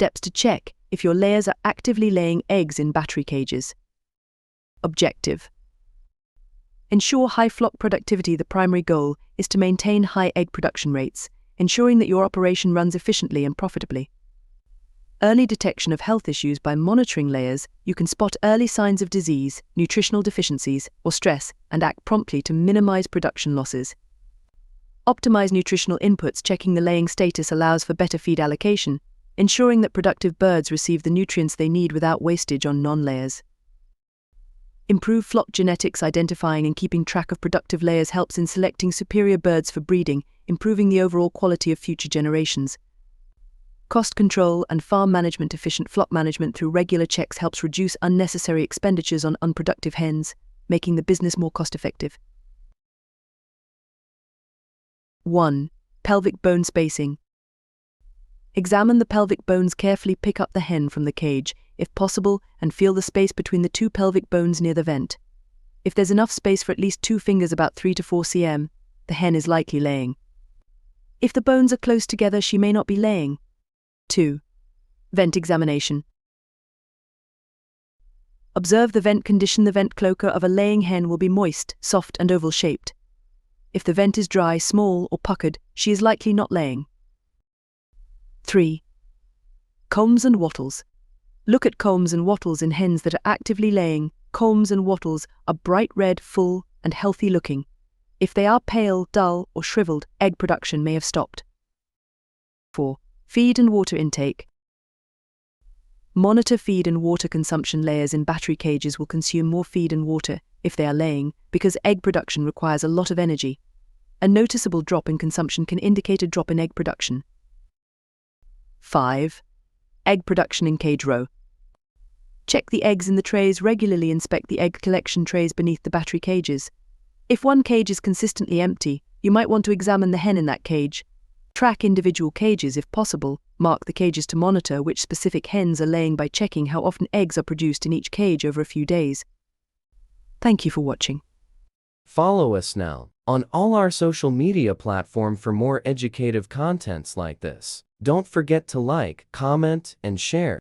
Steps to check if your layers are actively laying eggs in battery cages. Objective: ensure high flock productivity. The primary goal is to maintain high egg production rates, ensuring that your operation runs efficiently and profitably. Early detection of health issues. By monitoring layers, you can spot early signs of disease, nutritional deficiencies, or stress and act promptly to minimize production losses. Optimize nutritional inputs. Checking the laying status allows for better feed allocation, ensuring that productive birds receive the nutrients they need without wastage on non-layers. Improve flock genetics. Identifying and keeping track of productive layers helps in selecting superior birds for breeding, improving the overall quality of future generations. Cost control and farm management. Efficient flock management through regular checks helps reduce unnecessary expenditures on unproductive hens, making the business more cost-effective. 1. Pelvic bone spacing. Examine the pelvic bones carefully. Pick up the hen from the cage, if possible, and feel the space between the two pelvic bones near the vent. If there's enough space for at least 2 fingers, about 3 to 4 cm, the hen is likely laying. If the bones are close together, she may not be laying. 2. Vent examination. Observe the vent condition. The vent cloaca of a laying hen will be moist, soft, and oval-shaped. If the vent is dry, small, or puckered, she is likely not laying. 3. Combs and wattles. Look at combs and wattles in hens that are actively laying. Combs and wattles are bright red, full, and healthy looking. If they are pale, dull, or shriveled, egg production may have stopped. 4. Feed and water intake. Monitor feed and water consumption. Layers in battery cages will consume more feed and water if they are laying, because egg production requires a lot of energy. A noticeable drop in consumption can indicate a drop in egg production. 5. Egg production in cage row. Check the eggs in the trays regularly. Inspect the egg collection trays beneath the battery cages. If one cage is consistently empty, you might want to examine the hen in that cage. Track individual cages if possible. Mark the cages to monitor which specific hens are laying by checking how often eggs are produced in each cage over a few days. Thank you for watching. Follow us now on all our social media platforms for more educative contents like this. Don't forget to like, comment, and share.